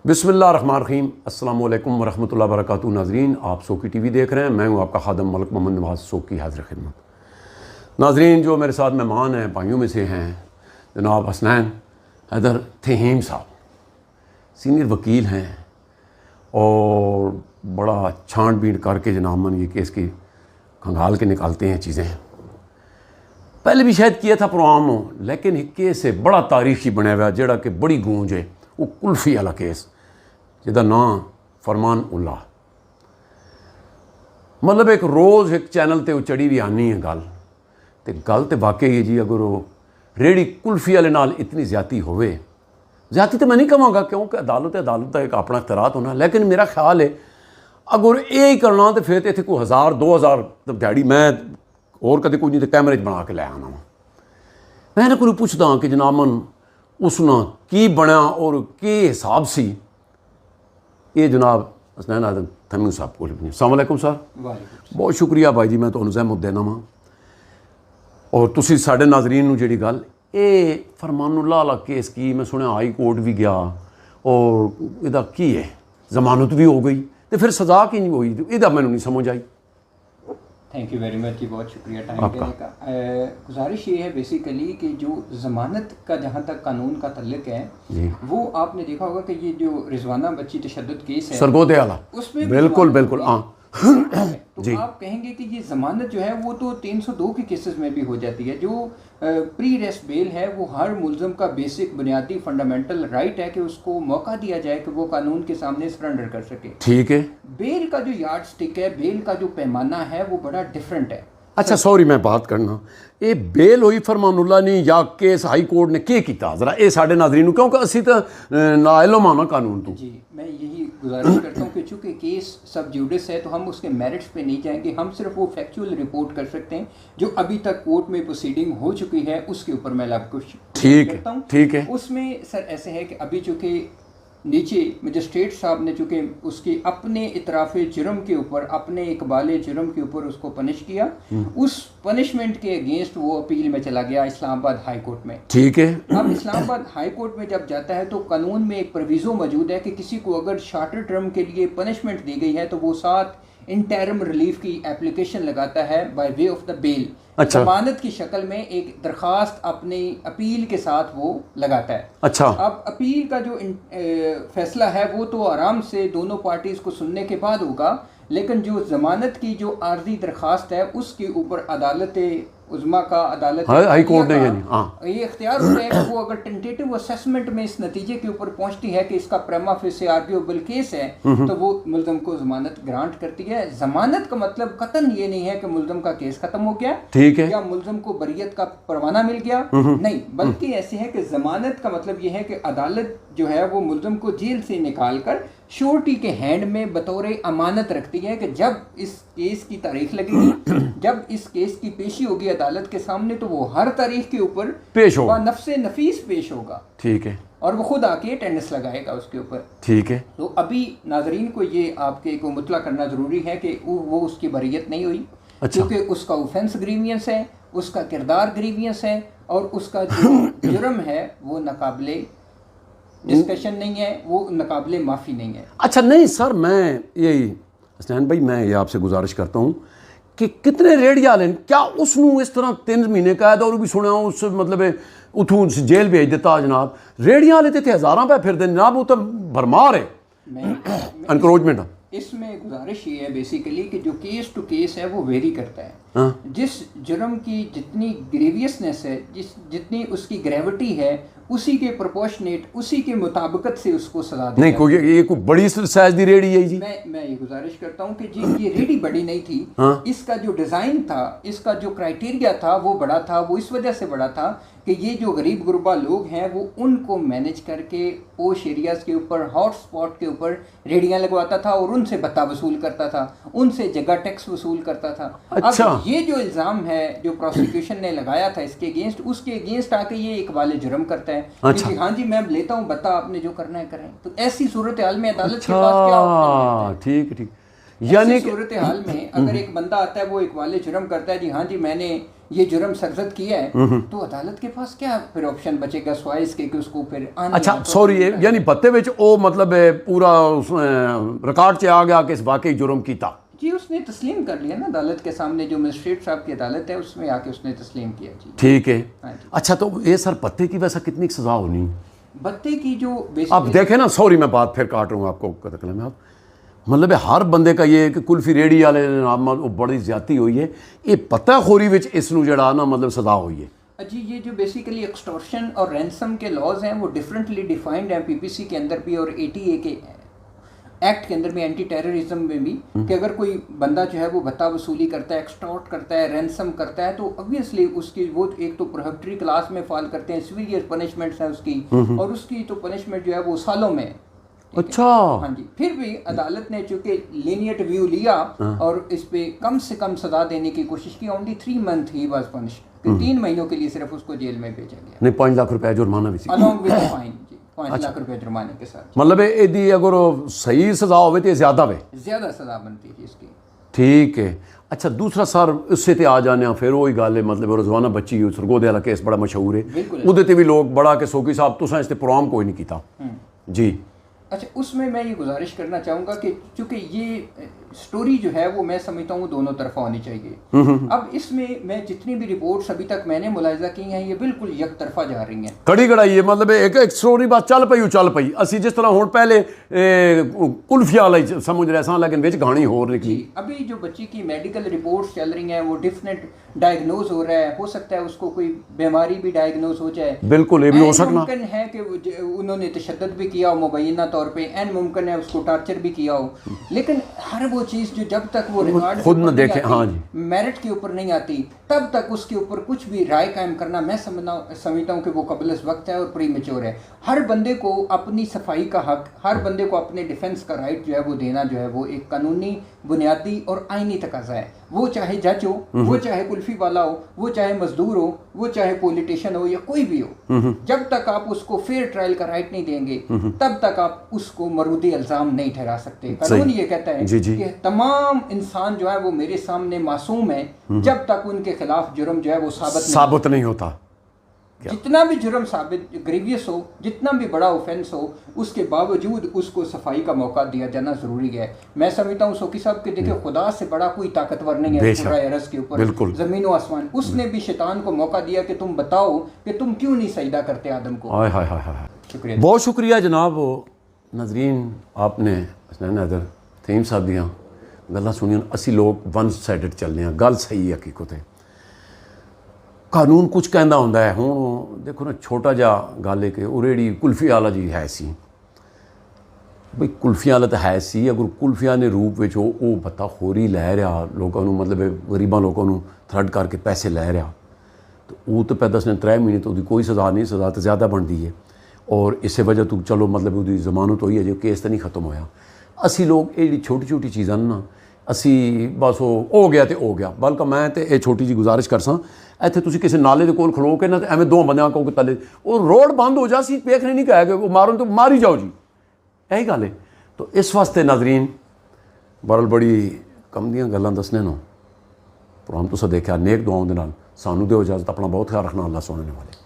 बिस्मिल्लाहिर्रहमानिर्रहीम अस्सलाम वालेकुम वरहमतुल्लाहि वबरकातुहू। नाज़रीन, आप सोकी टीवी देख रहे हैं। मैं हूं आपका खादम मलिक मोहम्मद नवाज सोकी, हाज़िर खिदमत। नाज़रीन, जो मेरे साथ मेहमान हैं, भाइयों में से हैं जनाब हसनैन हैदर थहीम साहब, सीनियर वकील हैं और बड़ा छांट-बीन करके जनाब मन ये केस की खंगाल के निकालते हैं चीज़ें। पहले भी शायद किया था प्रोग्राम हो, लेकिन एक केस है बड़ा तारीखी बनया हुआ जेड़ा कि बड़ी गूंज है, वो कुल्फी वाला केस जिहदा नाम फरमान उल्ला। मतलब एक रोज़ एक चैनल ते चढ़ी भी आनी है गल तो वाकई है जी। अगर वो रेहड़ी कुल्फी वाले नाल इतनी ज़्यादती होवे, ज़्यादती तो मैं नहीं कहांगा क्योंकि अदालत का एक अपना इख्तरात होना, लेकिन मेरा ख्याल है अगर ये ही करना तो फिर तो इतने कोई 1000-2000 दिहाड़ी मैं और कदे कोई नहीं तो कैमरे बना के लै आना वा। मैं कोई पुछदा कि जनाब मन उसना की बनया और के हिसाब सी ये जनाब हसनैन हैदर थहीम साहब को। अस्सलाम वालेकुम सर। बहुत शुक्रिया भाई जी, मैं तुहानू ज़हमत देना वा। और तुसी साडे नाज़रीन नू जिहड़ी गल ये फरमानुल्लाह वाला केस की मैं सुनिया हाई कोर्ट भी गया और इहदा की है, जमानत भी हो गई तो फिर सज़ा की नहीं हुई, इहदा मैनू नहीं समझ आई। थैंक यू वेरी मच जी, बहुत शुक्रिया टाइम देने का। गुजारिश ये है बेसिकली कि जो ज़मानत का जहाँ तक कानून का तल्लुक है वो आपने देखा होगा कि ये जो रिजवाना बच्ची तशद्दुद केस है सरगोदे वाला, उसमें बिल्कुल हाँ तो आप कहेंगे कि ये ज़मानत जो है वो तो 302 के केसेस में भी हो जाती है। जो प्री रेस्ट बेल है वो हर मुल्ज़म का बेसिक बुनियादी फंडामेंटल राइट है कि उसको मौका दिया जाए कि वो कानून के सामने सरेंडर कर सके। ठीक है। बेल का जो यार्ड स्टिक है, बेल का जो पैमाना है वो बड़ा डिफरेंट है। अच्छा सॉरी मैं बात करना, ये बेल हुई फरमानुल्लाह ने या केस हाई कोर्ट ने के किया जरा ये साढ़े नाज़रीन क्योंकि असी तो नाइलो माना कानून तो जी। मैं यही गुजारिश करता हूँ कि चूँकि केस सब जुडिस है तो हम उसके मेरिट्स पे नहीं जाएंगे, हम सिर्फ वो फैक्चुअल रिपोर्ट कर सकते हैं जो अभी तक कोर्ट में प्रोसीडिंग हो चुकी है उसके ऊपर मैं आपको करता हूँ। ठीक है। उसमें सर ऐसे है कि अभी चूँकि नीचे मजिस्ट्रेट साहब ने चूँकि उसकी अपने इतराफ़ जुर्म के ऊपर, अपने इकबाल जुर्म के ऊपर उसको पनिश किया, उस पनिशमेंट के अगेंस्ट वो अपील में चला गया इस्लामाबाद हाई कोर्ट में। ठीक है। अब इस्लामाबाद हाई कोर्ट में जब जाता है तो कानून में एक प्रोविज़ो मौजूद है कि किसी को अगर शार्टर टर्म के लिए पनिशमेंट दी गई है तो वो 7 इंटरम रिलीफ की एप्लीकेशन लगाता है by way of the bail. अच्छा। जमानत की शक्ल में एक दरख्वास्त अपनी अपील के साथ वो लगाता है। अच्छा। अब अपील का जो फैसला है वो तो आराम से दोनों पार्टीज को सुनने के बाद होगा, लेकिन जो जमानत की जो आर्जी दरख्वास्त है उसके ऊपर अदालत उज़्मा का, अदालत हाई कोर्ट ने ये इख्तियार होता है कि वो अगर टेंटेटिव असेसमेंट में इस नतीजे के ऊपर पहुंचती है कि इसका प्रेमा फेसे आर्ग्यूएबल केस है तो वो मुल्ज़म को ज़मानत ग्रांट करती है। ज़मानत का मतलब कतन ये नहीं है कि मुल्ज़म का केस खत्म हो गया, ठीक है, या मुल्ज़म को बरियत का परवाना मिल गया, नहीं, बल्कि ऐसे है कि ज़मानत का मतलब ये है कि अदालत जो है वो मुल्ज़म को जेल से निकाल कर श्योरिटी के हैंड में बतौर अमानत रखती है कि जब इस केस की तारीख लगेगी, जब इस केस की पेशी होगी अदालत के सामने तो वो हर तारीख के ऊपर पेश होगा, नफ्से नफीस पेश होगा। ठीक है। और वो खुद आके अटेंडेंस लगाएगा उसके ऊपर। ठीक है। तो अभी नाजरीन को ये आपके को मुतला करना ज़रूरी है कि वो उसकी बरियत नहीं हुई। अच्छा। क्योंकि उसका ऑफेंस ग्रीवियंस है, उसका किरदार ग्रीवियंस है और उसका जो जुर्म है वो नाकाबिले डिस्कशन नहीं है, वो नाकाबिले माफ़ी नहीं है। अच्छा नहीं सर, मैं यही हसनैन भाई मैं ये आपसे गुजारिश करता हूँ कि कितने रेडिया लें क्या उसनू इस तरह 3 महीने कैद और भी सुना उस मतलब उठू जेल भेज देता जनाब। रेडिया वाले थे हज़ारां पे फिर जनाब, वो तो भरमार है एनक्रोचमेंट। इसमें गुजारिश ये है बेसिकली कि जो केस टू केस है वो वेरी करता है। हाँ? जिस जुर्म की जितनी ग्रेवियसनेस है, जितनी उसकी ग्रेविटी है, उसी के प्रोपोर्शनेट, उसी के मुताबिकत से उसको सजा दी। नहीं कोई ये कोई बड़ी साइज दी रेडी है जी। मैं ये गुजारिश करता हूँ कि जी ये रेडी बड़ी नहीं थी। हाँ? इसका जो डिज़ाइन था, इसका जो क्राइटेरिया था वो बड़ा था। वो इस वजह से बड़ा था कि ये जो गरीब गुरबा लोग हैं वो उनको मैनेज करके पोश एरियाज़ के ऊपर, हॉट स्पॉट के ऊपर रेडियाँ लगवाता था और उनसे भत्ता वसूल करता था, उनसे जगह टैक्स वसूल करता था। अच्छा। अब ये जो इल्ज़ाम है जो प्रोसिक्यूशन ने लगाया था इसके अगेंस्ट, उसके अगेंस्ट आके ये इकबाल जुर्म करता है। अच्छा। कि हाँ जी मैं लेता हूँ भत्ता, आपने जो करना है करें। तो ऐसी सूरत हाल में अदालत के पास क्या? ठीक ठीक, यानी ऐसी सूरत हाल में अगर एक बंदा आता है, वो एक वाले जुर्म करता है, जी हाँ जी मैंने ये जुर्म सरजद किया है, तो अदालत के पास क्या फिर ऑप्शन बचेगा सिवाय इसके कि उसको फिर अच्छा सॉरी यानी भत्ते विच ओ मतलब पूरा रिकॉर्ड च आ गया कि इस वाकई जुर्म कीता जी, उसने तस्लीम कर लिया ना अदालत के सामने, जो मजिस्ट्रेट साहब की अदालत है उसमें आके उसने तस्लीम किया जी। ठीक है। हाँ जी। अच्छा तो ये सर भत्ते की वैसा कितनी सज़ा होनी? भत्ते की जो आप देखें ना, सॉरी मैं बात फिर काट रहा हूँ आपको कतल में, आप मतलब हर बंदे का ये कि कुल्फी रेडी वाले नाम बड़ी ज्यादती हुई है, ये पत्ताखोरी विच इसनू जड़ा ना मतलब सजा हुई है जी। ये जो बेसिकली एक्सटॉर्शन और रैंसम के लॉज हैं वो डिफरेंटली डिफाइंड हैं पीपीसी के अंदर भी और एटीए के एक्ट के अंदर भी, एंटी टेररिज्म में भी, कि अगर कोई बंदा जो है वो भत्ता वसूली करता है, एक्सटॉर्ट करता है, रैंसम करता है, तो ऑब्वियसली उसकी वो एक तो प्रोहिबिटरी क्लास में फॉल करते हैं, सीवियर पनिशमेंट्स हैं उसकी, और उसकी तो पनिशमेंट जो है वो सालों में है। अच्छा हाँ जी। फिर भी अदालत ने चूंकि लीनियंट व्यू लिया और इस पे कम से कम सजा देने की कोशिश की, only 3 month he was punished, 3 महीनों के लिए सिर्फ उसको जेल में भेजा गया, नहीं 5 लाख रुपए जुर्माना भी सी अलॉन्ग विद फाइन जी, 5 लाख रुपए जुर्माने के साथ। मतलब यदि अगर सही सजा होवे तो ज्यादा वे ज्यादा सजा बनती है इसकी। ठीक है। अच्छा दूसरा सर उससे ते आ जाने फिर वही गल है, मतलब रोजाना बच्ची सरगोदे वाला केस बड़ा मशहूर है, उहदे ते भी लोग बड़ा के सोकी साहब तुसां इस ते प्रोग्राम कोई नहीं कीता जी। अच्छा, उसमें मैं ये गुजारिश करना चाहूँगा कि चूँकि ये स्टोरी जो है वो मैं समझता हूँ दोनों तरफा होनी चाहिए। अब इसमें मैं जितनी भी रिपोर्ट्स अभी तक मैंने मुलाहिजा की हैं ये बिल्कुल एक तरफा जा रही हैं, कड़ी कड़ाई है, मतलब एक स्टोरी बात चल पई असी जिस तरह हुण पहले कुल्फिया वाला समझ रहे सा, लेकिन विच कहानी होर निकली। अभी जो बच्ची की मेडिकल रिपोर्ट्स चल रही हैं वो डिफरेंट डायग्नोज हो रहा है, हो सकता है उसको कोई बीमारी भी डायग्नोज हो जाए, बिल्कुल ये भी हो सकना, मुमकिन है कि उन्होंने तशद्दुद भी किया हो मुबैना तौर पे, एन मुमकिन है उसको टॉर्चर भी किया हो, लेकिन हर वो चीज़ जो जब तक वो रिकॉर्ड खुद न देखे, हाँ जी, मेरिट के ऊपर नहीं आती तब तक उसके ऊपर कुछ भी राय कायम करना मैं समझता हूँ कि वो कबल वक्त है और प्री मेच्योर है। हर बंदे को अपनी सफाई का हक, हर बंदे को अपने डिफेंस का राइट जो है वो देना जो है वो एक कानूनी बुनियादी और आईनी तकाजा है। वो चाहे जज हो, वो चाहे कुल्फी वाला हो, वो चाहे मजदूर हो, वो चाहे पॉलिटिशियन हो या कोई भी हो, जब तक आप उसको फेयर ट्रायल का राइट नहीं देंगे तब तक आप उसको मरूदी इल्ज़ाम नहीं ठहरा सकते। कानून ये कहता है कि तमाम इंसान जो है वो मेरे सामने मासूम है जब तक उनके खिलाफ जुर्म जो है वो साबित नहीं होता। जितना भी जुर्म साबित ग्रीवियस हो, जितना भी बड़ा ऑफेंस हो, उसके बावजूद उसको सफाई का मौका दिया जाना जरूरी है। मैं समझता हूँ सोकी साहब के देखिए खुदा से बड़ा कोई ताकतवर नहीं है पूरा अरज़ के ऊपर, जमीन व आसमान। उसने भी शैतान को मौका दिया कि तुम बताओ कि तुम क्यों नहीं सजदा करते आदम को। शुक्रिया, बहुत शुक्रिया जनाब नाजरीन, आपने हसनैन हैदर थीम साहब दियाँ गल्लां सुनियां। असी लोग वन साइडेड चलने हैं, गल सही है, हकीकत है, कानून कुछ कहना होंदा है। हुण देखो ना छोटा जिहा गल है कि उरेड़ी कुल्फी वाला जी है सी, बई कुल्फियां वाला तो है सी, अगर कुल्फिया ने रूप में वो भत्ताखोरी लै रहा लोगों को, मतलब गरीबां लोगों को थ्रड करके पैसे लै रहा, तो वो तो पै दसने 3 महीने तो कोई सज़ा नहीं, सज़ा तो ज़्यादा बनती है। और इस वजह तो चलो मतलब उसकी जमानत होई है, जो केस तो नहीं खत्म होया। असी लोग ये छोटी छोटी चीज़ां ना असी बस हो गया तो हो गया। बल्कि मैं तो ये छोटी जी गुजारिश कर सा, इत्थे तुसीं किसी नाले के कोल खलो के ना एवं 2 बंदियां को तले वो रोड बंद हो जा, सी वेखने नहीं कहा कि वो मारो तो मारी जाओ जी, यही गल है। तो इस वास्ते नाजरीन बरल बड़ी कम दियां गल्लां दसने नो प्रोग्राम तुसां देखा, नेक दुआओं दे नाल सानू दिओ इजाजत। अपना बहुत ख्याल रखना, अल्लाह सोने वाले।